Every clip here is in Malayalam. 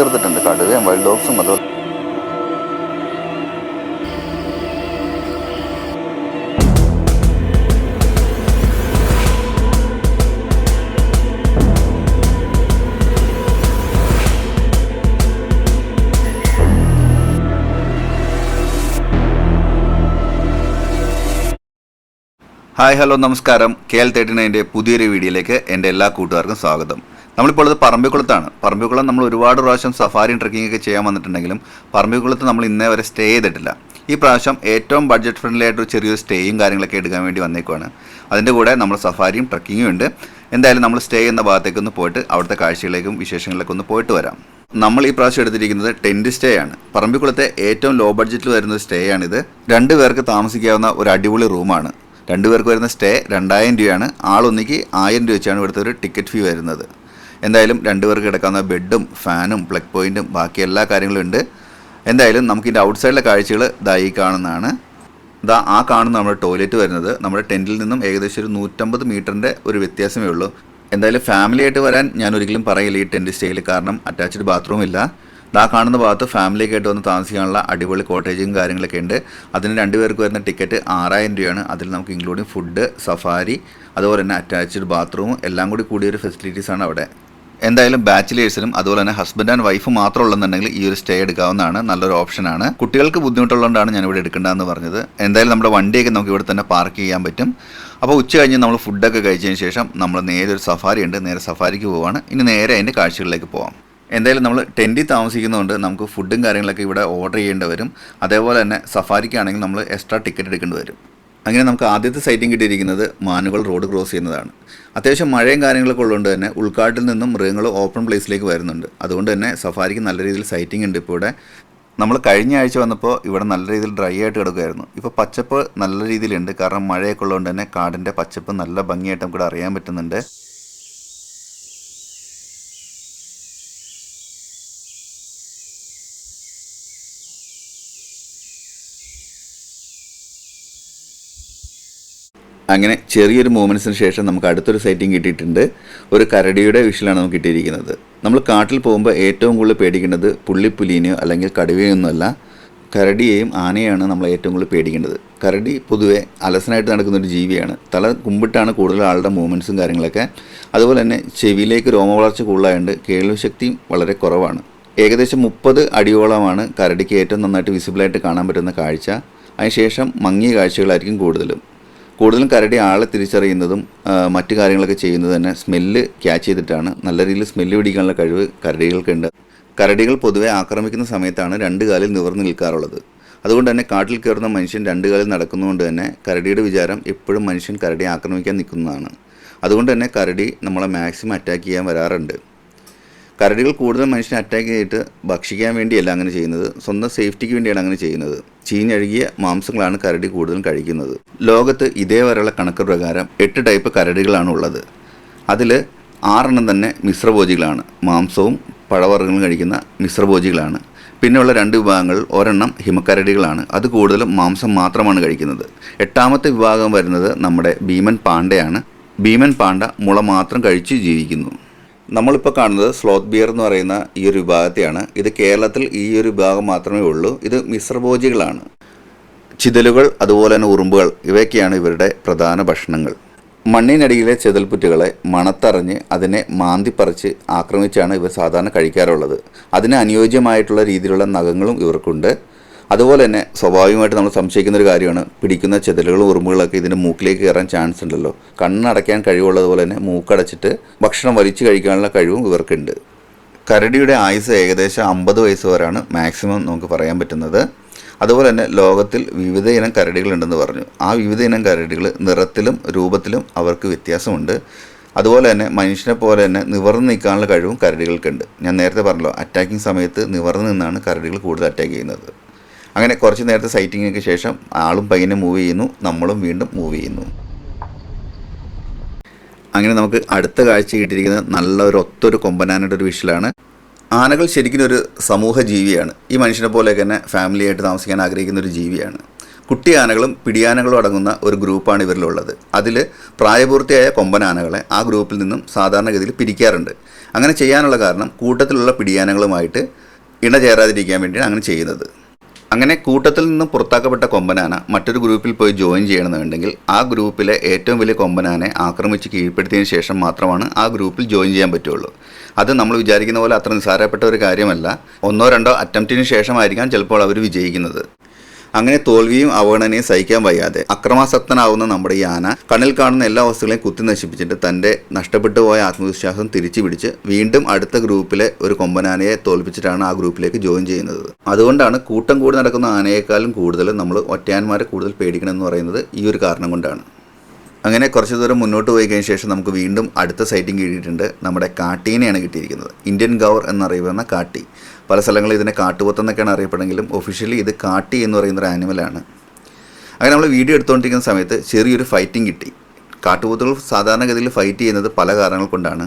തീർത്തിട്ടുണ്ട്. കടുവയും വൈൽഡ് ഡോഗ്സും അതുപോലെ ഹായ് ഹലോ നമസ്കാരം. KL39 പുതിയൊരു വീഡിയോയിലേക്ക് എൻ്റെ എല്ലാ കൂട്ടുകാർക്കും സ്വാഗതം. നമ്മളിപ്പോൾ ഉള്ളത് പറമ്പിക്കുളത്താണ്. പറമ്പിക്കുളം നമ്മൾ ഒരുപാട് പ്രാവശ്യം സഫാരിയും ട്രക്കിംഗ് ഒക്കെ ചെയ്യാൻ വന്നിട്ടുണ്ടെങ്കിലും പറമ്പിക്കുളത്ത് നമ്മൾ ഇന്നേ വരെ സ്റ്റേ ചെയ്തിട്ടില്ല. ഈ പ്രാവശ്യം ഏറ്റവും ബഡ്ജറ്റ് ഫ്രണ്ട്ലി ആയിട്ട് ചെറിയൊരു സ്റ്റേയും കാര്യങ്ങളൊക്കെ എടുക്കാൻ വേണ്ടി വന്നേക്കുവാണ്. അതിൻ്റെ കൂടെ നമ്മൾ സഫാരിയും ട്രക്കിങ്ങും ഉണ്ട്. എന്തായാലും നമ്മൾ സ്റ്റേ ചെയ്യുന്ന ഭാഗത്തേക്കൊന്ന് പോയിട്ട് അവിടുത്തെ കാഴ്ചകളിലേക്കും വിശേഷങ്ങളിലേക്കും ഒന്ന് പോയിട്ട് വരാം. നമ്മൾ ഈ പ്രാവശ്യം എടുത്തിരിക്കുന്നത് ടെൻറ്റ് സ്റ്റേ ആണ്. പറമ്പിക്കുളത്തെ ഏറ്റവും ലോ ബഡ്ജറ്റിൽ വരുന്ന സ്റ്റേ ആണിത്. 2 പേർക്ക് താമസിക്കാവുന്ന ഒരു അടിപൊളി റൂമാണ്. 2 പേർക്ക് വരുന്ന സ്റ്റേ 2000 രൂപയാണ്. ആളൊന്നിക്ക് 1000 രൂപ വെച്ചാണ് ഇവിടുത്തെ ഒരു ടിക്കറ്റ് ഫീ വരുന്നത്. എന്തായാലും 2 പേർക്ക് കിടക്കാവുന്ന ബെഡും ഫാനും പ്ലഗ് പോയിൻറ്റും ബാക്കി എല്ലാ കാര്യങ്ങളും ഉണ്ട്. എന്തായാലും നമുക്കിതിൻ്റെ ഔട്ട്സൈഡിലെ കാഴ്ചകൾ ഈ കാണുന്നതാണ്. ആ കാണുന്ന നമ്മുടെ ടോയ്ലറ്റ് വരുന്നത് നമ്മുടെ ടെൻറ്റിൽ നിന്നും ഏകദേശം ഒരു 150 മീറ്ററിൻ്റെ ഒരു വ്യത്യാസമേ ഉള്ളൂ. എന്തായാലും ഫാമിലി ആയിട്ട് വരാൻ ഞാൻ ഒരിക്കലും പറയില്ല ഈ ടെൻറ്റ് സ്റ്റേയിൽ, കാരണം അറ്റാച്ച്ഡ് ബാത്റൂം ഇല്ല. കാണുന്ന ഭാഗത്ത് ഫാമിലിയൊക്കെ ആയിട്ട് വന്ന് താമസിക്കാനുള്ള അടിപൊളി കോട്ടേജും കാര്യങ്ങളൊക്കെ ഉണ്ട്. അതിന് 2 പേർക്ക് വരുന്ന ടിക്കറ്റ് 6000 രൂപയാണ്. അതിൽ നമുക്ക് ഇൻക്ലൂഡിങ് ഫുഡ്, സഫാരി, അതുപോലെ തന്നെ അറ്റാച്ച്ഡ് ബാത്റൂം എല്ലാം കൂടി കൂടിയൊരു ഫെസിലിറ്റീസാണ് അവിടെ. എന്തായാലും ബാച്ചിലേഴ്സിനും അതുപോലെ തന്നെ ഹസ്ബൻഡ് ആൻഡ് വൈഫ് മാത്രം ഉള്ളതെന്നുണ്ടെങ്കിൽ ഈ ഒരു സ്റ്റേ എടുക്കാവുന്നതാണ്. നല്ലൊരു ഓപ്ഷനാണ്. കുട്ടികൾക്ക് ബുദ്ധിമുട്ടുള്ളതുകൊണ്ടാണ് ഞാനിവിടെ എടുക്കേണ്ടതെന്ന് പറഞ്ഞത്. എന്തായാലും നമ്മുടെ വണ്ടിയൊക്കെ നമുക്ക് ഇവിടെ തന്നെ പാർക്ക് ചെയ്യാൻ പറ്റും. അപ്പോൾ ഉച്ച കഴിഞ്ഞ് നമ്മൾ ഫുഡൊക്കെ കഴിച്ചതിന് ശേഷം നമ്മൾ നേരെ ഒരു സഫാരി ഉണ്ട്, നേരെ സഫാരിക്ക് പോവാണ്. ഇനി നേരെ അതിൻ്റെ കാഴ്ചകളിലേക്ക് പോവാം. എന്തായാലും നമ്മൾ ടെൻറ്റിൽ താമസിക്കുന്നതുകൊണ്ട് നമുക്ക് ഫുഡും കാര്യങ്ങളൊക്കെ ഇവിടെ ഓർഡർ ചെയ്യേണ്ടി വരും. അതേപോലെ തന്നെ സഫാരിക്കാണെങ്കിൽ നമ്മൾ എക്സ്ട്രാ ടിക്കറ്റ് എടുക്കേണ്ടി വരും. അങ്ങനെ നമുക്ക് ആദ്യത്തെ സൈറ്റിംഗ് കിട്ടിയിരിക്കുന്നത് മാനുകൾ റോഡ് ക്രോസ് ചെയ്യുന്നതാണ്. അത്യാവശ്യം മഴയും കാര്യങ്ങളൊക്കെ ഉള്ളതുകൊണ്ട് തന്നെ ഉൾക്കാട്ടിൽ നിന്നും മൃഗങ്ങൾ ഓപ്പൺ പ്ലേസിലേക്ക് വരുന്നുണ്ട്. അതുകൊണ്ട് തന്നെ സഫാരിക്ക് നല്ല രീതിയിൽ സൈറ്റിംഗ് ഉണ്ട്. ഇപ്പോൾ ഇവിടെ നമ്മൾ കഴിഞ്ഞ ആഴ്ച വന്നപ്പോൾ ഇവിടെ നല്ല രീതിയിൽ ഡ്രൈ ആയിട്ട് കിടക്കുമായിരുന്നു. ഇപ്പോൾ പച്ചപ്പ് നല്ല രീതിയിലുണ്ട്, കാരണം മഴയൊക്കെ ഉള്ളതുകൊണ്ട് തന്നെ കാടിൻ്റെ പച്ചപ്പ് നല്ല ഭംഗിയായിട്ട് നമുക്കിവിടെ അറിയാൻ പറ്റുന്നുണ്ട്. അങ്ങനെ ചെറിയൊരു മൂവ്മെൻറ്റ്സിന് ശേഷം നമുക്ക് അടുത്തൊരു സൈറ്റിംഗ് കിട്ടിയിട്ടുണ്ട്. ഒരു കരടിയുടെ വിഷലാണ് നമുക്ക് കിട്ടിയിരിക്കുന്നത്. നമ്മൾ കാട്ടിൽ പോകുമ്പോൾ ഏറ്റവും കൂടുതൽ പേടിക്കേണ്ടത് പുള്ളിപ്പുലിനെയോ അല്ലെങ്കിൽ കടുവയൊന്നുമല്ല, കരടിയെയും ആനയാണ് നമ്മൾ ഏറ്റവും കൂടുതൽ പേടിക്കേണ്ടത്. കരടി പൊതുവെ അലസനായിട്ട് നടക്കുന്നൊരു ജീവിയാണ്. തല കുമ്പിട്ടാണ് കൂടുതൽ ആളുടെ മൂവ്മെൻറ്റ്സും കാര്യങ്ങളൊക്കെ. അതുപോലെ തന്നെ ചെവിയിലേക്ക് രോമവളർച്ച കൂടുതലായതുകൊണ്ട് കേൾവിശക്തിയും വളരെ കുറവാണ്. ഏകദേശം 30 അടിയോളമാണ് കരടിക്ക് ഏറ്റവും നന്നായിട്ട് വിസിബിളായിട്ട് കാണാൻ പറ്റുന്ന കാഴ്ച. അതിനുശേഷം മങ്ങിയ കാഴ്ചകളായിരിക്കും കൂടുതലും കരടി ആളെ തിരിച്ചറിയുന്നതും മറ്റു കാര്യങ്ങളൊക്കെ ചെയ്യുന്നത് തന്നെ സ്മെല്ല് ക്യാച്ച് ചെയ്തിട്ടാണ്. നല്ല രീതിയിൽ സ്മെല്ല് പിടിക്കാനുള്ള കഴിവ് കരടികൾക്കുണ്ട്. കരടികൾ പൊതുവെ ആക്രമിക്കുന്ന സമയത്താണ് 2 കാലിൽ നിവർന്ന് നിൽക്കാറുള്ളത്. അതുകൊണ്ട് തന്നെ കാട്ടിൽ കയറുന്ന മനുഷ്യൻ 2 കാലിൽ നടക്കുന്നതുകൊണ്ട് തന്നെ കരടിയുടെ വിചാരം എപ്പോഴും മനുഷ്യൻ കരടിയെ ആക്രമിക്കാൻ നിൽക്കുന്നതാണ്. അതുകൊണ്ട് തന്നെ കരടി നമ്മളെ മാക്സിമം അറ്റാക്ക് ചെയ്യാൻ വരാറുണ്ട്. കരടികൾ കൂടുതൽ മനുഷ്യനെ അറ്റാക്ക് ചെയ്തിട്ട് ഭക്ഷിക്കാൻ വേണ്ടിയല്ല അങ്ങനെ ചെയ്യുന്നത്, സ്വന്തം സേഫ്റ്റിക്ക് വേണ്ടിയാണ് അങ്ങനെ ചെയ്യുന്നത്. ചീഞ്ഞഴുകിയ മാംസങ്ങളാണ് കരടി കൂടുതലും കഴിക്കുന്നത്. ലോകത്ത് ഇതേവരെയുള്ള കണക്ക് പ്രകാരം 8 ടൈപ്പ് കരടികളാണ് ഉള്ളത്. അതിൽ 6 തന്നെ മിശ്രഭോജികളാണ്. മാംസവും പഴവർഗ്ഗങ്ങളും കഴിക്കുന്ന മിശ്രഭോജികളാണ്. പിന്നെയുള്ള 2 വിഭാഗങ്ങൾ, ഒരെണ്ണം ഹിമക്കരടികളാണ്. അത് കൂടുതലും മാംസം മാത്രമാണ് കഴിക്കുന്നത്. 8ാമത്തെ വിഭാഗം വരുന്നത് നമ്മുടെ ഭീമൻ പാണ്ടയാണ്. ഭീമൻ പാണ്ട മുള മാത്രം കഴിച്ച് ജീവിക്കുന്നു. നമ്മളിപ്പോൾ കാണുന്നത് സ്ലോത്ത് ബിയർ എന്ന് പറയുന്ന ഈ ഒരു വിഭാഗത്തെയാണ്. ഇത് കേരളത്തിൽ ഈ ഒരു വിഭാഗം മാത്രമേ ഉള്ളൂ. ഇത് മിശ്രഭോജികളാണ്. ചിതലുകൾ, അതുപോലെ തന്നെ ഉറുമ്പുകൾ, ഇവയൊക്കെയാണ് ഇവരുടെ പ്രധാന ഭക്ഷണങ്ങൾ. മണ്ണിനടിയിലെ ചെതൽപ്പുറ്റുകളെ മണത്തറിഞ്ഞ് അതിനെ മാന്തിപ്പറിച്ച് ആക്രമിച്ചാണ് ഇവർ സാധാരണ കഴിക്കാറുള്ളത്. അതിന് അനുയോജ്യമായിട്ടുള്ള രീതിയിലുള്ള നഖങ്ങളും ഇവർക്കുണ്ട്. അതുപോലെ തന്നെ സ്വാഭാവികമായിട്ട് നമ്മൾ സംശയിക്കുന്ന ഒരു കാര്യമാണ്, പിടിക്കുന്ന ചെതലുകളും ഉറുമ്പുകളൊക്കെ ഇതിൻ്റെ മൂക്കിലേക്ക് കയറാൻ ചാൻസ് ഉണ്ടല്ലോ. കണ്ണടയ്ക്കാൻ കഴിവുള്ളതുപോലെ തന്നെ മൂക്കടച്ചിട്ട് ഭക്ഷണം വലിച്ചു കഴിക്കാനുള്ള കഴിവും ഇവർക്കുണ്ട്. കരടിയുടെ ആയുസ് ഏകദേശം 50 വയസ്സ് വരെയാണ് മാക്സിമം നമുക്ക് പറയാൻ പറ്റുന്നത്. അതുപോലെ തന്നെ ലോകത്തിൽ വിവിധ ഇനം കരടികളുണ്ടെന്ന് പറഞ്ഞു. ആ വിവിധ ഇനം കരടികൾ നിറത്തിലും രൂപത്തിലും അവർക്ക് വ്യത്യാസമുണ്ട്. അതുപോലെ തന്നെ മനുഷ്യനെ പോലെ തന്നെ നിവർന്ന് നിൽക്കാനുള്ള കഴിവും കരടികൾക്കുണ്ട്. ഞാൻ നേരത്തെ പറഞ്ഞല്ലോ, അറ്റാക്കിംഗ് സമയത്ത് നിവർന്ന് നിന്നാണ് കരടികൾ കൂടുതൽ അറ്റാക്ക് ചെയ്യുന്നത്. അങ്ങനെ കുറച്ച് നേരത്തെ സൈറ്റിങ്ങിന് ശേഷം ആളും പയ്യനെ മൂവ് ചെയ്യുന്നു, നമ്മളും വീണ്ടും മൂവ് ചെയ്യുന്നു. അങ്ങനെ നമുക്ക് അടുത്ത കാഴ്ച കിട്ടിയിരിക്കുന്നത് നല്ല ഒത്തൊരു കൊമ്പനാനയുടെ ഒരു വിഷലാണ്. ആനകൾ ശരിക്കും ഒരു സമൂഹ ജീവിയാണ്. ഈ മനുഷ്യനെ പോലെ തന്നെ ഫാമിലിയായിട്ട് താമസിക്കാൻ ആഗ്രഹിക്കുന്ന ഒരു ജീവിയാണ്. കുട്ടി ആനകളും പിടിയാനകളും അടങ്ങുന്ന ഒരു ഗ്രൂപ്പാണ് ഇവരിലുള്ളത്. അതിൽ പ്രായപൂർത്തിയായ കൊമ്പൻ ആനകളെ ആ ഗ്രൂപ്പിൽ നിന്നും സാധാരണഗതിയിൽ പിരിക്കാറുണ്ട്. അങ്ങനെ ചെയ്യാനുള്ള കാരണം കൂട്ടത്തിലുള്ള പിടിയാനകളുമായിട്ട് ഇണചേരാതിരിക്കാൻ വേണ്ടിയാണ് അങ്ങനെ ചെയ്യുന്നത്. അങ്ങനെ കൂട്ടത്തിൽ നിന്നും പുറത്താക്കപ്പെട്ട കൊമ്പനാന മറ്റൊരു ഗ്രൂപ്പിൽ പോയി ജോയിൻ ചെയ്യണമെന്നുണ്ടെങ്കിൽ ആ ഗ്രൂപ്പിലെ ഏറ്റവും വലിയ കൊമ്പനാനെ ആക്രമിച്ച് കീഴ്പ്പെടുത്തിയതിന് ശേഷം മാത്രമാണ് ആ ഗ്രൂപ്പിൽ ജോയിൻ ചെയ്യാൻ പറ്റുള്ളൂ. അത് നമ്മൾ വിചാരിക്കുന്ന പോലെ അത്ര നിസ്സാരപ്പെട്ട ഒരു കാര്യമല്ല. 1-2 അറ്റംപ്റ്റിന് ശേഷമായിരിക്കാം ചിലപ്പോൾ അവർ വിജയിക്കുന്നത്. അങ്ങനെ തോൽവിയും അവഗണനയും സഹിക്കാൻ വയ്യാതെ അക്രമാസക്തനാവുന്ന നമ്മുടെ ഈ ആന കണ്ണിൽ കാണുന്ന എല്ലാ വസ്തുക്കളെയും കുത്തി നശിപ്പിച്ചിട്ട് തൻ്റെ നഷ്ടപ്പെട്ടു പോയ ആത്മവിശ്വാസം തിരിച്ചു പിടിച്ച് വീണ്ടും അടുത്ത ഗ്രൂപ്പിലെ ഒരു കൊമ്പനാനയെ തോൽപ്പിച്ചിട്ടാണ് ആ ഗ്രൂപ്പിലേക്ക് ജോയിൻ ചെയ്യുന്നത്. അതുകൊണ്ടാണ് കൂട്ടം കൂടി നടക്കുന്ന ആനയേക്കാളും കൂടുതൽ നമ്മൾ ഒറ്റയാന്മാരെ കൂടുതൽ പേടിക്കണമെന്ന് പറയുന്നത് ഈ ഒരു കാരണം കൊണ്ടാണ്. അങ്ങനെ കുറച്ച് ദൂരം മുന്നോട്ട് പോയി കഴിഞ്ഞ ശേഷം നമുക്ക് വീണ്ടും അടുത്ത സൈറ്റിംഗ് കിട്ടിയിട്ടുണ്ട്. നമ്മുടെ കാട്ടീനെയാണ് കിട്ടിയിരിക്കുന്നത്. ഇന്ത്യൻ ഗൗർ എന്നറിയപ്പെടുന്ന കാട്ടി. പല സ്ഥലങ്ങളിൽ ഇതിനെ കാട്ടുപോത്തെന്നൊക്കെയാണ് അറിയപ്പെടുമെങ്കിലും ഒഫീഷ്യലി ഇത് കാട്ടി എന്ന് പറയുന്നൊരു ആനിമലാണ്. അങ്ങനെ നമ്മൾ വീഡിയോ എടുത്തുകൊണ്ടിരിക്കുന്ന സമയത്ത് ചെറിയൊരു ഫൈറ്റിംഗ് കിട്ടി. കാട്ടുപോത്തുകൾ സാധാരണഗതിയിൽ ഫൈറ്റ് ചെയ്യുന്നത് പല കാരണങ്ങൾ കൊണ്ടാണ്.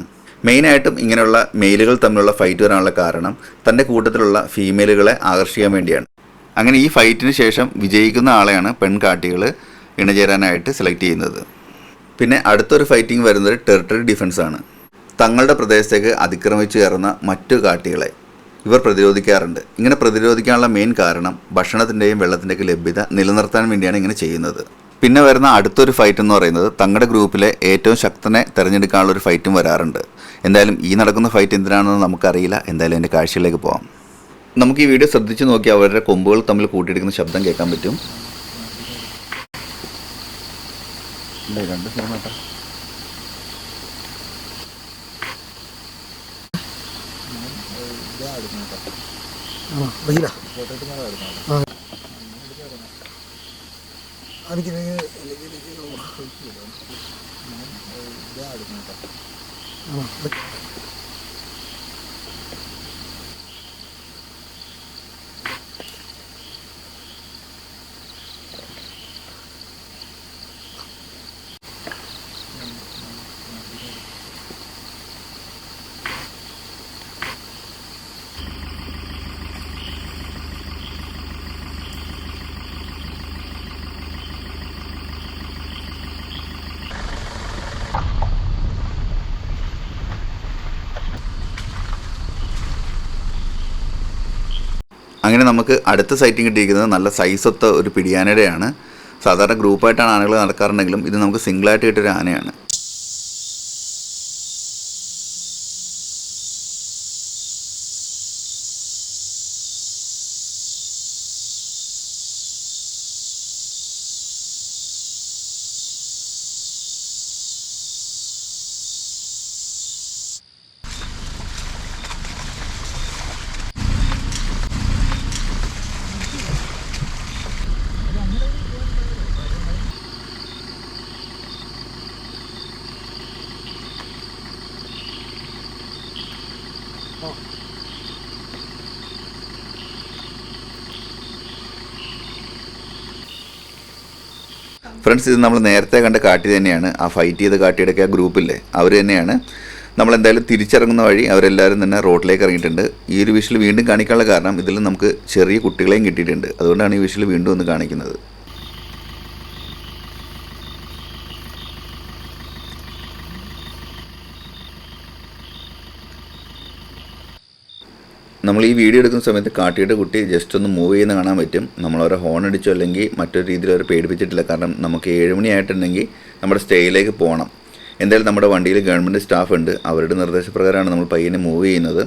മെയിനായിട്ടും ഇങ്ങനെയുള്ള മെയിലുകൾ തമ്മിലുള്ള ഫൈറ്റ് വരാനുള്ള കാരണം തൻ്റെ കൂട്ടത്തിലുള്ള ഫീമെയിലുകളെ ആകർഷിക്കാൻ വേണ്ടിയാണ്. അങ്ങനെ ഈ ഫൈറ്റിന് ശേഷം വിജയിക്കുന്ന ആളെയാണ് പെൺകാട്ടികൾ ഇണചേരാനായിട്ട് സെലക്ട് ചെയ്യുന്നത്. പിന്നെ അടുത്തൊരു ഫൈറ്റിംഗ് വരുന്നത് ടെറിട്ടറി ഡിഫൻസ് ആണ്. തങ്ങളുടെ പ്രദേശത്തേക്ക് അതിക്രമിച്ചു കയറുന്ന മറ്റു കാട്ടികളെ ഇവർ പ്രതിരോധിക്കാറുണ്ട്. ഇങ്ങനെ പ്രതിരോധിക്കാനുള്ള മെയിൻ കാരണം ഭക്ഷണത്തിൻ്റെയും വെള്ളത്തിൻ്റെയൊക്കെ ലഭ്യത നിലനിർത്താൻ വേണ്ടിയാണ് ഇങ്ങനെ ചെയ്യുന്നത്. പിന്നെ വരുന്ന അടുത്തൊരു ഫൈറ്റ് എന്ന് പറയുന്നത് തങ്ങളുടെ ഗ്രൂപ്പിലെ ഏറ്റവും ശക്തനെ തിരഞ്ഞെടുക്കാനുള്ള ഒരു ഫൈറ്റും വരാറുണ്ട്. എന്തായാലും ഈ നടക്കുന്ന ഫൈറ്റ് എന്തിനാണെന്ന് നമുക്കറിയില്ല. എന്തായാലും എൻ്റെ കാഴ്ചയിലേക്ക് പോകാം. നമുക്ക് ഈ വീഡിയോ ശ്രദ്ധിച്ച് നോക്കി അവരുടെ കൊമ്പുകൾ തമ്മിൽ കൂട്ടിയിടിക്കുന്ന ശബ്ദം കേൾക്കാൻ പറ്റും. രണ്ട് സിനിമ അങ്ങനെ നമുക്ക് അടുത്ത സൈറ്റിംഗ് കിട്ടിയിരിക്കുന്നത് നല്ല സൈസൊത്ത ഒരു പിടിയാനയുടെയാണ്. സാധാരണ ഗ്രൂപ്പായിട്ടാണ് ആനകൾ നടക്കാറുണ്ടെങ്കിലും ഇത് നമുക്ക് സിംഗിളായിട്ട് കിട്ടിയൊരു ആനയാണ്. ഫ്രണ്ട്സ്, ഇത് നമ്മൾ നേരത്തെ കണ്ട കാട്ടി തന്നെയാണ്. ആ ഫൈറ്റ് ചെയ്ത കാട്ടിയുടെയൊക്കെ ആ ഗ്രൂപ്പില്ലേ, അവർ തന്നെയാണ്. നമ്മളെന്തായാലും തിരിച്ചിറങ്ങുന്ന വഴി അവരെല്ലാവരും തന്നെ റോഡിലേക്ക് ഇറങ്ങിയിട്ടുണ്ട്. ഈ ഒരു വിഷ്വൽ വീണ്ടും കാണിക്കാനുള്ള കാരണം ഇതിൽ നമുക്ക് ചെറിയ കുട്ടികളെയും കിട്ടിയിട്ടുണ്ട്. അതുകൊണ്ടാണ് ഈ വിഷ്വൽ വീണ്ടും ഒന്ന് കാണിക്കുന്നത്. നമ്മൾ ഈ വീഡിയോ എടുക്കുന്ന സമയത്ത് കാട്ടിയുടെ കുട്ടി ജസ്റ്റ് ഒന്ന് മൂവ് ചെയ്യുന്ന കാണാൻ പറ്റും. നമ്മളവരെ ഹോൺ അടിച്ചോ അല്ലെങ്കിൽ മറ്റൊരു രീതിയിൽ അവരെ പേടിപ്പിച്ചിട്ടില്ല. കാരണം നമുക്ക് 7 മണിയായിട്ടുണ്ടെങ്കിൽ നമ്മുടെ സ്റ്റേയിലേക്ക് പോകണം. എന്തായാലും നമ്മുടെ വണ്ടിയിൽ ഗവൺമെൻറ് സ്റ്റാഫ് ഉണ്ട്. അവരുടെ നിർദ്ദേശപ്രകാരമാണ് നമ്മൾ പയ്യനെ മൂവ് ചെയ്യുന്നത്.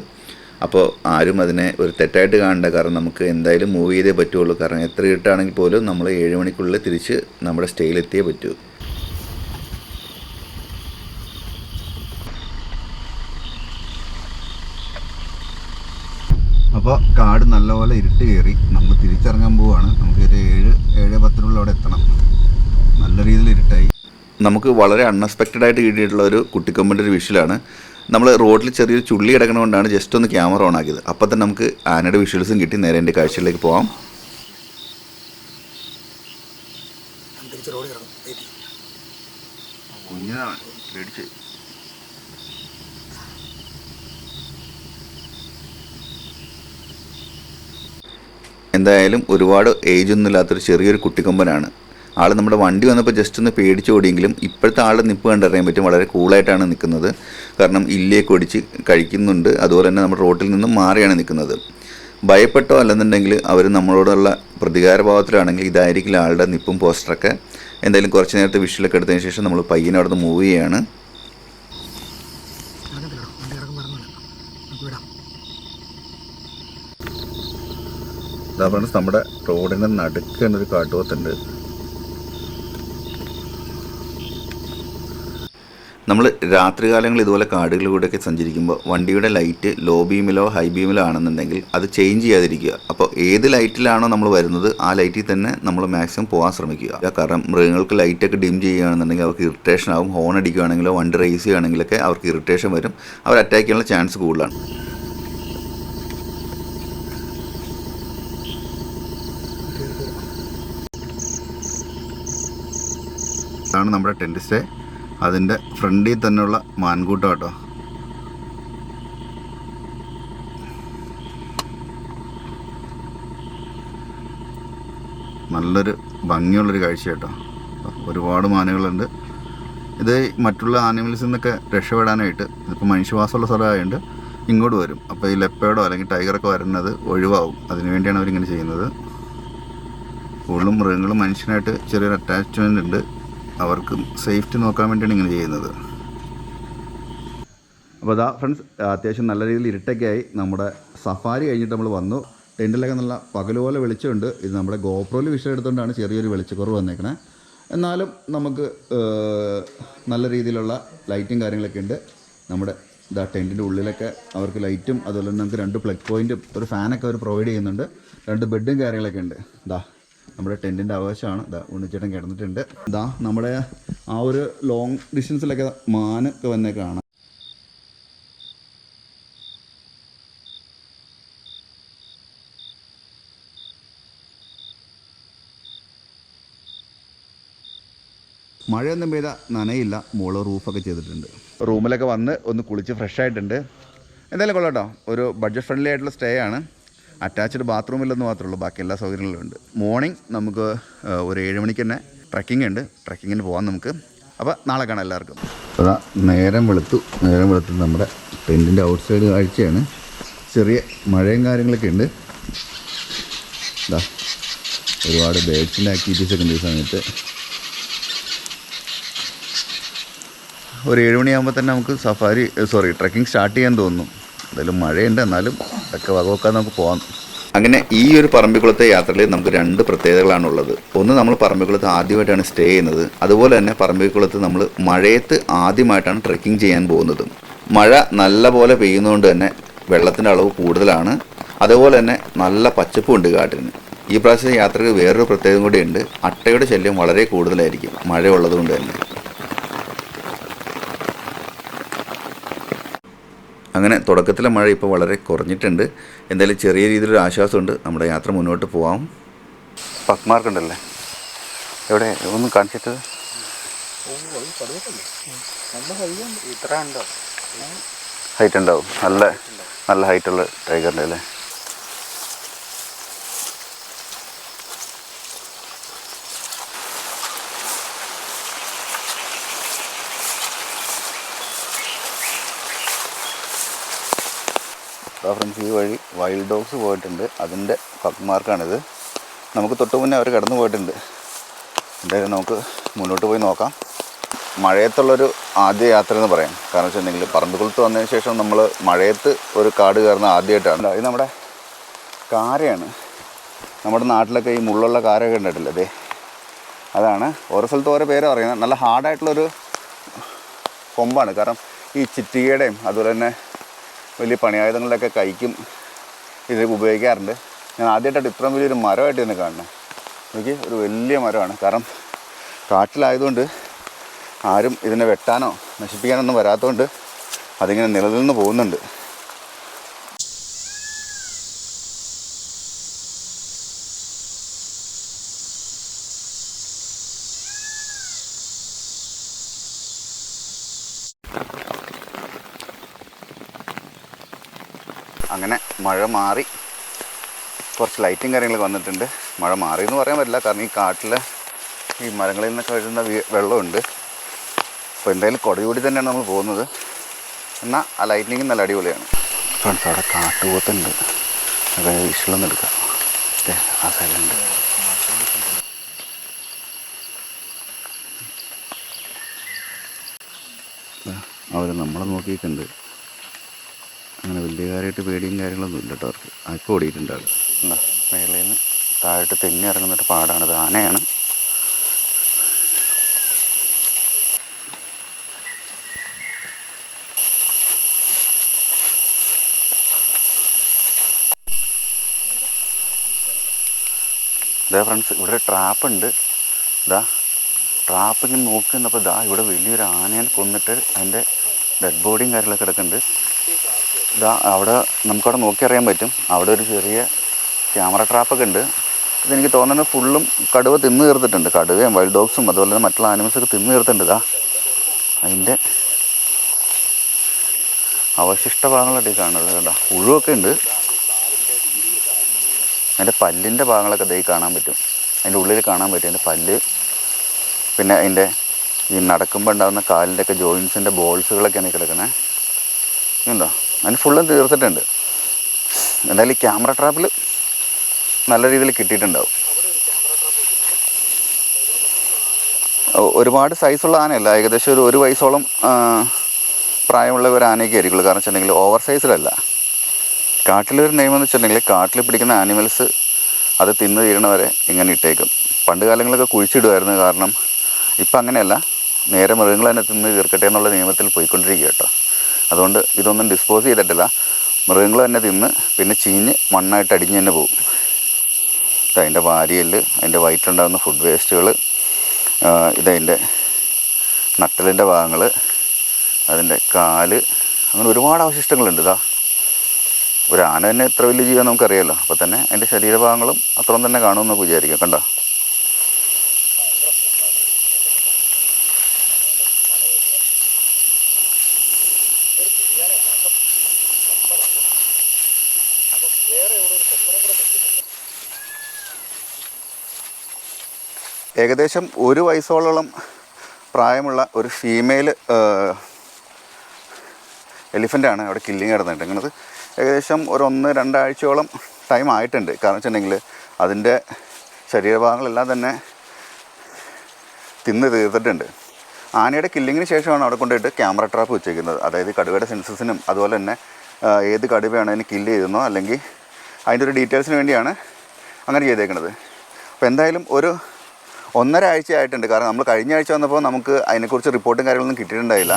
അപ്പോൾ ആരും അതിനെ ഒരു തെറ്റായിട്ട് കാണേണ്ട. കാരണം നമുക്ക് എന്തായാലും മൂവ് ചെയ്തേ പറ്റുള്ളൂ. കാരണം എത്ര ഇരുട്ടാണെങ്കിൽ പോലും നമ്മൾ 7 മണിക്കുള്ളിൽ തിരിച്ച് നമ്മുടെ സ്റ്റേയിലെത്തിയേ പറ്റൂ. അപ്പോൾ കാട് നല്ലപോലെ ഇരുട്ട് കയറി. നമ്മൾ തിരിച്ചിറങ്ങാൻ പോവുകയാണ്. നമുക്കൊരു 7-10 അവിടെ എത്തണം. നല്ല രീതിയിൽ ഇരുട്ടായി. നമുക്ക് വളരെ അൺഎക്സ്പെക്റ്റഡ് ആയിട്ട് കിട്ടിയിട്ടുള്ള ഒരു കുട്ടിക്കൊമ്പൻ്റെ ഒരു വിഷ്വലാണ്. നമ്മൾ റോഡിൽ ചെറിയൊരു ചുള്ളി കിടക്കണതുകൊണ്ടാണ് ജസ്റ്റ് ഒന്ന് ക്യാമറ ഓൺ ആക്കിയത്. അപ്പോൾ തന്നെ നമുക്ക് ആനയുടെ വിഷ്വൽസും കിട്ടി. നേരെ എൻ്റെ കാഴ്ചയിലേക്ക് പോകാം. എന്തായാലും ഒരുപാട് ഏജൊന്നും ഇല്ലാത്തൊരു ചെറിയൊരു കുട്ടിക്കൊമ്പനാണ്. ആൾ നമ്മുടെ വണ്ടി വന്നപ്പോൾ ജസ്റ്റ് ഒന്ന് പേടിച്ചോടിയെങ്കിലും ഇപ്പോഴത്തെ ആളുടെ നിപ്പ് കണ്ടറിയാൻ പറ്റും. വളരെ കൂളായിട്ടാണ് നിൽക്കുന്നത്. കാരണം ഇല്ലിയൊക്കെ ഒടിച്ച് കഴിക്കുന്നുണ്ട്. അതുപോലെ തന്നെ നമ്മുടെ റോട്ടിൽ നിന്നും മാറിയാണ് നിൽക്കുന്നത്. ഭയപ്പെട്ടോ അല്ലെന്നുണ്ടെങ്കിൽ അവർ നമ്മളോടുള്ള പ്രതികാരഭാവത്തിലാണെങ്കിൽ ഇതായിരിക്കില്ല ആളുടെ നിപ്പും പോസ്റ്ററൊക്കെ. എന്തായാലും കുറച്ച് നേരത്തെ വിഷ്വലൊക്കെ എടുത്തതിന് ശേഷം നമ്മൾ പയ്യനെ അവിടെ നിന്ന് മൂവ് ചെയ്യുകയാണ്. ഫ്രണ്ട്സ്, നമ്മുടെ റോഡിൻ്റെ നടുക്ക് എന്നൊരു കാട്ടുപോത്തുണ്ട്. നമ്മൾ രാത്രികാലങ്ങളിൽ ഇതുപോലെ കാടുകളിലൂടെയൊക്കെ സഞ്ചരിക്കുമ്പോൾ വണ്ടിയുടെ ലൈറ്റ് ലോ ബീമിലോ ഹൈ ബീമിലോ ആണെന്നുണ്ടെങ്കിൽ അത് ചേഞ്ച് ചെയ്യാതിരിക്കുക. അപ്പോൾ ഏത് ലൈറ്റിലാണോ നമ്മൾ വരുന്നത് ആ ലൈറ്റിൽ തന്നെ നമ്മൾ മാക്സിമം പോകാൻ ശ്രമിക്കുക. കാരണം മൃഗങ്ങൾക്ക് ലൈറ്റൊക്കെ ഡിം ചെയ്യുകയാണെന്നുണ്ടെങ്കിൽ അവർക്ക് ഇറിറ്റേഷൻ ആവും. ഹോൺ അടിക്കുകയാണെങ്കിലോ വണ്ടി റേസ് ചെയ്യുകയാണെങ്കിലൊക്കെ അവർക്ക് ഇറിറ്റേഷൻ വരും. അവർ അറ്റാക്ക് ചെയ്യാനുള്ള ചാൻസ് കൂടുതലാണ്. ആണ് നമ്മുടെ ടെൻറ്റ് സ്റ്റേ. അതിൻ്റെ ഫ്രണ്ടിൽ തന്നെയുള്ള മാൻകൂട്ടം കേട്ടോ. നല്ലൊരു ഭംഗിയുള്ളൊരു കാഴ്ച കേട്ടോ. ഒരുപാട് മാനുകളുണ്ട്. ഇത് മറ്റുള്ള ആനിമൽസിൽ നിന്നൊക്കെ രക്ഷപ്പെടാനായിട്ട് ഇതിപ്പോൾ മനുഷ്യവാസമുള്ള സ്ഥലമായതുകൊണ്ട് ഇങ്ങോട്ട് വരും. അപ്പോൾ ഈ ലെപ്പേഡോ അല്ലെങ്കിൽ ടൈഗറൊക്കെ വരുന്നത് ഒഴിവാകും. അതിനുവേണ്ടിയാണ് അവരിങ്ങനെ ചെയ്യുന്നത്. കൂടുതലും മൃഗങ്ങളും മനുഷ്യനായിട്ട് ചെറിയൊരു അറ്റാച്ച്മെൻ്റ് ഉണ്ട്. അവർക്ക് സേഫ്റ്റി നോക്കാൻ വേണ്ടിയാണ് ഇങ്ങനെ ചെയ്യുന്നത്. അപ്പോൾ അതാ ഫ്രണ്ട്സ്, അത്യാവശ്യം നല്ല രീതിയിൽ ഇരുട്ടൊക്കെ ആയി. നമ്മുടെ സഫാരി കഴിഞ്ഞിട്ട് നമ്മൾ വന്നു. ടെൻറ്റിലൊക്കെ നല്ല പകലുപോലെ വെളിച്ചമുണ്ട്. ഇത് നമ്മുടെ ഗോപ്രോയിൽ വിഷയം എടുത്തുകൊണ്ടാണ് ചെറിയൊരു വെളിച്ചക്കുറവ് വന്നേക്കണേ. എന്നാലും നമുക്ക് നല്ല രീതിയിലുള്ള ലൈറ്റും കാര്യങ്ങളൊക്കെ ഉണ്ട്. നമ്മുടെ ഇതാ ടെൻറ്റിൻ്റെ ഉള്ളിലൊക്കെ അവർക്ക് ലൈറ്റും അതുപോലെ തന്നെ നമുക്ക് 2 പ്ലഗ് പോയിൻറ്റും ഒരു ഫാനൊക്കെ അവർ പ്രൊവൈഡ് ചെയ്യുന്നുണ്ട്. 2 ബെഡും കാര്യങ്ങളൊക്കെ ഉണ്ട്. ഇതാ നമ്മുടെ ടെൻറ്റിൻ്റെ അവകാശമാണ്. ഇതാ ഉണ്ണിച്ചേട്ടൻ കിടന്നിട്ടുണ്ട്. ഇതാ നമ്മുടെ ആ ഒരു ലോങ് ഡിസ്റ്റൻസിലൊക്കെ മാനൊക്കെ വന്നേ കാണാം. മഴയൊന്നും പെയ്താൽ നനയില്ല. മുകളിൽ റൂഫൊക്കെ ചെയ്തിട്ടുണ്ട്. റൂമിലൊക്കെ വന്ന് ഒന്ന് കുളിച്ച് ഫ്രഷ് ആയിട്ടുണ്ട്. എന്തായാലും കൊള്ളാട്ടോ. ഒരു ബഡ്ജറ്റ് ഫ്രണ്ട്ലി ആയിട്ടുള്ള സ്റ്റേ ആണ്. അറ്റാച്ച്ഡ് ബാത്റൂമില്ലെന്ന് മാത്രമേ ഉള്ളൂ. ബാക്കി എല്ലാ സൗകര്യങ്ങളും ഉണ്ട്. മോർണിംഗ് നമുക്ക് ഒരു 7 മണിക്ക് തന്നെ ട്രക്കിംഗ് ഉണ്ട്. ട്രക്കിങ്ങിന് പോകാം നമുക്ക്. അപ്പോൾ നാളെ കാണാം എല്ലാവർക്കും. അതാ നേരം വെളുത്തു നമ്മുടെ ടെൻറ്റിൻ്റെ ഔട്ട് സൈഡ് കാഴ്ചയാണ്. ചെറിയ മഴയും കാര്യങ്ങളൊക്കെ ഉണ്ട്. ഇതാ ഒരുപാട് ബേഡ്സിൻ്റെ ആക്ടിവിറ്റീസൊക്കെ ഉണ്ട് ഈ സമയത്ത്. ഒരു 7 മണിയാകുമ്പോൾ തന്നെ നമുക്ക് ട്രക്കിംഗ് സ്റ്റാർട്ട് ചെയ്യാൻ തോന്നുന്നു. എന്തായാലും മഴയുണ്ട്, എന്നാലും ഒക്കെ വകവെക്കാതെ നമുക്ക് പോകാം. അങ്ങനെ ഈ ഒരു പറമ്പിക്കുളത്തെ യാത്രയിൽ നമുക്ക് 2 പ്രത്യേകതകളാണുള്ളത്. ഒന്ന്, നമ്മൾ പറമ്പിക്കുളത്ത് ആദ്യമായിട്ടാണ് സ്റ്റേ ചെയ്യുന്നത്. അതുപോലെ തന്നെ പറമ്പിക്കുളത്ത് നമ്മൾ മഴയത്ത് ആദ്യമായിട്ടാണ് ട്രക്കിംഗ് ചെയ്യാൻ പോകുന്നത്. മഴ നല്ല പോലെ പെയ്യുന്നതുകൊണ്ട് തന്നെ വെള്ളത്തിൻ്റെ അളവ് കൂടുതലാണ്. അതുപോലെ തന്നെ നല്ല പച്ചപ്പുണ്ട് കാട്ടിന്. ഈ പ്രാവശ്യത്തെ യാത്രയ്ക്ക് വേറൊരു പ്രത്യേകത കൂടിയുണ്ട്. അട്ടയുടെ ശല്യം വളരെ കൂടുതലായിരിക്കും മഴ ഉള്ളതുകൊണ്ട് തന്നെ. അങ്ങനെ തുടക്കത്തിലെ മഴ ഇപ്പോൾ വളരെ കുറഞ്ഞിട്ടുണ്ട്. എന്തായാലും ചെറിയ രീതിയിലൊരു ആശ്വാസമുണ്ട്. നമ്മുടെ യാത്ര മുന്നോട്ട് പോകാം. പക്മാർക്കുണ്ടല്ലേ എവിടെ ഒന്നും കാണിച്ചിട്ട് ഹൈറ്റ് ഉണ്ടാവും. നല്ല ഹൈറ്റുള്ള ടൈഗറിൻ്റെ അല്ലേ. ഫ്രണ്ട്സ്, ഈ വഴി വൈൽഡ് ഡോഗ്സ് പോയിട്ടുണ്ട്. അതിൻ്റെ പക്മാർക്കാണിത്. നമുക്ക് തൊട്ട് മുന്നേ അവർ കടന്നു പോയിട്ടുണ്ട്. എന്തായാലും നമുക്ക് മുന്നോട്ട് പോയി നോക്കാം. മഴയത്തുള്ളൊരു ആദ്യ യാത്ര എന്ന് പറയാം. കാരണം വെച്ചിട്ടുണ്ടെങ്കിൽ പറമ്പിക്കുളത്ത് വന്നതിന് ശേഷം നമ്മൾ മഴയത്ത് ഒരു കാട് കയറുന്ന ആദ്യമായിട്ടാണ്. ഇത് നമ്മുടെ കാരയാണ്. നമ്മുടെ നാട്ടിലൊക്കെ ഈ മുള്ളുള്ള കാരയൊക്കെ ഉണ്ടായിട്ടില്ല. അതെ, അതാണ്. ഓരോ സ്ഥലത്ത് ഓരോ പേരാണ് പറയുന്നത്. നല്ല ഹാർഡായിട്ടുള്ളൊരു കൊമ്പാണ്. കാരണം ഈ ചിറ്റികയുടെയും അതുപോലെ തന്നെ വലിയ പണിയായുധങ്ങളിലൊക്കെ കൈക്കും ഇത് ഉപയോഗിക്കാറുണ്ട്. ഞാൻ ആദ്യമായിട്ടാണ് ഇത്രയും വലിയൊരു മരമായിട്ട് തന്നെ കാണുന്നത്. എനിക്ക് ഒരു വലിയ മരമാണ്. കാരണം കാട്ടിലായതുകൊണ്ട് ആരും ഇതിനെ വെട്ടാനോ നശിപ്പിക്കാനൊന്നും വരാത്തതുകൊണ്ട് അതിങ്ങനെ നിലനിന്ന് പോകുന്നുണ്ട്. അങ്ങനെ മഴ മാറി, കുറച്ച് ലൈറ്റും കാര്യങ്ങളൊക്കെ വന്നിട്ടുണ്ട്. മഴ മാറി എന്ന് പറയാൻ പറ്റില്ല. കാരണം ഈ കാട്ടിൽ ഈ മരങ്ങളിൽ നിന്നൊക്കെ വരുന്ന വെള്ളമുണ്ട്. അപ്പോൾ എന്തായാലും കൊടയൂടി തന്നെയാണ് നമ്മൾ പോകുന്നത്. എന്നാൽ ആ ലൈറ്റിനിങ് നല്ല അടിപൊളിയാണ്. ഫ്രണ്ട്സ്, അവിടെ കാട്ടുപോത്തുണ്ട്. അതായത് വിഷളൊന്നും എടുക്കാം. ആ സൈഡുണ്ട്. അവർ നമ്മളെ നോക്കിയിട്ടുണ്ട്. അങ്ങനെ വലിയ കാര്യമായിട്ട് പേടിയും കാര്യങ്ങളൊന്നും ഇല്ല കേട്ടോ അവർക്ക്. ഇപ്പോൾ ഓടിയിട്ടുണ്ട് ആൾ. എന്താ മേളിൽ നിന്ന് താഴോട്ട് തെന്നി ഇറങ്ങുന്നൊരു പാടാണത്. ആനയാണ്. ഇതാ ഫ്രണ്ട്സ്, ഇവിടെ ട്രാപ്പുണ്ട്. ഇതാ ട്രാപ്പ് ഇങ്ങനെ നോക്കി നിന്നപ്പോൾ ഇതാ ഇവിടെ വലിയൊരു ആനയെ കൊന്നിട്ട് അതിൻ്റെ ഡെഡ് ബോഡിയും കാര്യങ്ങളൊക്കെ കിടക്കുന്നുണ്ട്. ഇതാ അവിടെ നമുക്കവിടെ നോക്കിയറിയാൻ പറ്റും. അവിടെ ഒരു ചെറിയ ക്യാമറ ട്രാപ്പൊക്കെ ഉണ്ട്. ഇതെനിക്ക് തോന്നുന്നത് ഫുള്ളും കടുവ തിന്ന് തീർത്തിട്ടുണ്ട്. കടുവയും വൈൽഡ് ഡോഗ്സും അതുപോലെ തന്നെ മറ്റുള്ള ആനിമൽസൊക്കെ തിന്ന് തീർത്തിട്ടുണ്ട്. ഇതാ അതിൻ്റെ അവശിഷ്ട ഭാഗങ്ങളൊക്കെ കാണുന്നത്. കേട്ടോ പുഴുവൊക്കെ ഉണ്ട്. അതിൻ്റെ പല്ലിൻ്റെ ഭാഗങ്ങളൊക്കെ ദൈ കാണാൻ പറ്റും. അതിൻ്റെ ഉള്ളിൽ കാണാൻ പറ്റും അതിൻ്റെ പല്ല്. പിന്നെ അതിൻ്റെ ഈ നടക്കുമ്പോൾ ഉണ്ടാകുന്ന കാലിൻ്റെയൊക്കെ ജോയിൻസിൻ്റെ ബോൾസുകളൊക്കെയാണ് കിടക്കുന്നത്. ഉണ്ടോ അതിന് ഫുള്ളും തീർത്തിട്ടുണ്ട്. എന്തായാലും ഈ ക്യാമറ ട്രാപ്പിൽ നല്ല രീതിയിൽ കിട്ടിയിട്ടുണ്ടാവും. ഒരുപാട് സൈസുള്ള ആനയല്ല, ഏകദേശം ഒരു വയസ്സോളം പ്രായമുള്ള ഒരു ആനയൊക്കെ ആയിരിക്കുള്ളൂ. കാരണം വെച്ചിട്ടുണ്ടെങ്കിൽ ഓവർ സൈസിലല്ല. കാട്ടിലൊരു നിയമം വെച്ചിട്ടുണ്ടെങ്കിൽ കാട്ടിൽ പിടിക്കുന്ന ആനിമൽസ് അത് തിന്ന് തീരണവരെ ഇങ്ങനെ ഇട്ടേക്കും. പണ്ട് കാലങ്ങളൊക്കെ കുഴിച്ചിടുമായിരുന്നു. കാരണം ഇപ്പം അങ്ങനെയല്ല, നേരെ മൃഗങ്ങൾ തന്നെ തിന്ന് തീർക്കട്ടെ എന്നുള്ള നിയമത്തിൽ പോയിക്കൊണ്ടിരിക്കുക കേട്ടോ. അതുകൊണ്ട് ഇതൊന്നും ഡിസ്പോസ് ചെയ്തിട്ടില്ല. മൃഗങ്ങൾ തന്നെ തിന്ന് പിന്നെ ചീഞ്ഞ് മണ്ണായിട്ട് അടിഞ്ഞ് തന്നെ പോകും. അതിൻ്റെ വാരിയല്, അതിൻ്റെ വയറ്റിലുണ്ടാകുന്ന ഫുഡ് വേസ്റ്റുകൾ, ഇതതിൻ്റെ നട്ടലിൻ്റെ ഭാഗങ്ങൾ, അതിൻ്റെ കാല്, അങ്ങനെ ഒരുപാട് അവശിഷ്ടങ്ങളുണ്ട്. ഇതാ ഒരു ആന തന്നെ എത്ര വലിയ ജീവൻ നമുക്കറിയാമല്ലോ. അപ്പോൾ തന്നെ അതിൻ്റെ ശരീരഭാഗങ്ങളും അത്രയും തന്നെ കാണുമെന്ന് വിചാരിക്കാം. കണ്ടോ ഏകദേശം ഒരു വയസ്സോളം പ്രായമുള്ള ഒരു ഫീമെയിൽ എലിഫൻ്റാണ് അവിടെ കില്ലിങ് നടന്നിട്ടുള്ളത്. ഏകദേശം ഒരു 1-2 ആഴ്ചയോളം ടൈം ആയിട്ടുണ്ട്. കാരണം വെച്ചിട്ടുണ്ടെങ്കിൽ അതിൻ്റെ ശരീരഭാഗങ്ങളെല്ലാം തന്നെ തിന്ന് തീർത്തിട്ടുണ്ട്. ആനയുടെ കില്ലിങ്ങിന് ശേഷമാണ് അവിടെ കൊണ്ടുപോയിട്ട് ക്യാമറ ട്രാപ്പ് വെച്ചേക്കുന്നത്. അതായത് കടുവയുടെ സെൻസസിനും അതുപോലെ തന്നെ ഏത് കടുവയാണ് അതിന് കില്ല് ചെയ്തെന്നോ അല്ലെങ്കിൽ അതിൻ്റെ ഒരു ഡീറ്റെയിൽസിന് വേണ്ടിയാണ് അങ്ങനെ ചെയ്തേക്കുന്നത്. അപ്പോൾ എന്തായാലും ഒരു 1.5 ആഴ്ച ആയിട്ടുണ്ട്. കാരണം നമ്മൾ കഴിഞ്ഞ ആഴ്ച വന്നപ്പോൾ നമുക്ക് അതിനെക്കുറിച്ച് റിപ്പോർട്ടും കാര്യങ്ങളൊന്നും കിട്ടിയിട്ടുണ്ടായില്ല.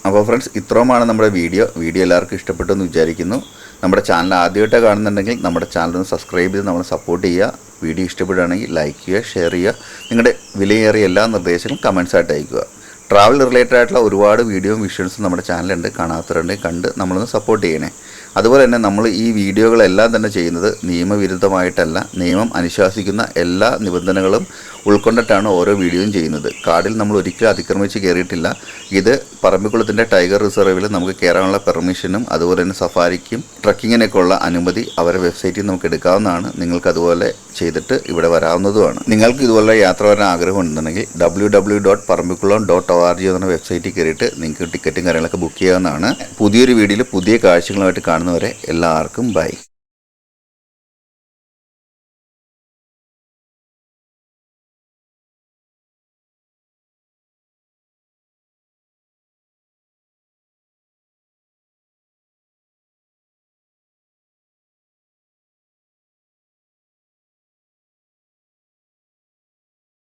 അപ്പോൾ ഫ്രണ്ട്സ്, ഇത്രയുമാണ് നമ്മുടെ വീഡിയോ എല്ലാവർക്കും ഇഷ്ടപ്പെട്ടു എന്ന് വിചാരിക്കുന്നു. നമ്മുടെ ചാനൽ ആദ്യമായിട്ട് കാണുന്നുണ്ടെങ്കിൽ നമ്മുടെ ചാനൽ ഒന്ന് സബ്സ്ക്രൈബ് ചെയ്ത് നമ്മളെ സപ്പോർട്ട് ചെയ്യുക. വീഡിയോ ഇഷ്ടപ്പെടുകയാണെങ്കിൽ ലൈക്ക് ചെയ്യുക, ഷെയർ ചെയ്യുക. നിങ്ങളുടെ വിലയേറിയ എല്ലാ നിർദ്ദേശങ്ങളും കമൻസായിട്ട് അയക്കുക. ട്രാവൽ റിലേറ്റഡ് ആയിട്ടുള്ള ഒരുപാട് വീഡിയോയും വിഷ്വൽസും നമ്മുടെ ചാനലുണ്ട്. കാണാത്തവരുണ്ടെങ്കിൽ കണ്ട് നമ്മളൊന്ന് സപ്പോർട്ട് ചെയ്യണേ. അതുപോലെ തന്നെ നമ്മൾ ഈ വീഡിയോകളെല്ലാം തന്നെ ചെയ്യുന്നത് നിയമവിരുദ്ധമായിട്ടല്ല, നിയമം അനുശാസിക്കുന്ന എല്ലാ നിബന്ധനകളും ഉൾക്കൊണ്ടിട്ടാണ് ഓരോ വീഡിയോയും ചെയ്യുന്നത്. കാടിൽ നമ്മൾ ഒരിക്കലും അതിക്രമിച്ച് കയറിയിട്ടില്ല. ഇത് പറമ്പിക്കുളത്തിൻ്റെ ടൈഗർ റിസർവിൽ നമുക്ക് കയറാനുള്ള പെർമിഷനും അതുപോലെ തന്നെ സഫാരിക്കും ട്രക്കിങ്ങിനൊക്കെ ഉള്ള അനുമതി അവരുടെ വെബ്സൈറ്റിൽ നമുക്ക് എടുക്കാവുന്നതാണ്. നിങ്ങൾക്ക് അതുപോലെ ചെയ്തിട്ട് ഇവിടെ വരാവുന്നതുമാണ്. നിങ്ങൾക്ക് ഇതുപോലെ യാത്ര വരാൻ ആഗ്രഹം ഉണ്ടെന്നുണ്ടെങ്കിൽ www.parambikulam.org എന്ന വെബ്സൈറ്റിൽ കയറിയിട്ട് നിങ്ങൾക്ക് ടിക്കറ്റും കാര്യങ്ങളൊക്കെ ബുക്ക് ചെയ്യാവുന്നതാണ്. പുതിയൊരു വീഡിയോയിൽ പുതിയ കാഴ്ചകളുമായിട്ട് കാണുന്നവരെ എല്ലാവർക്കും ബൈ.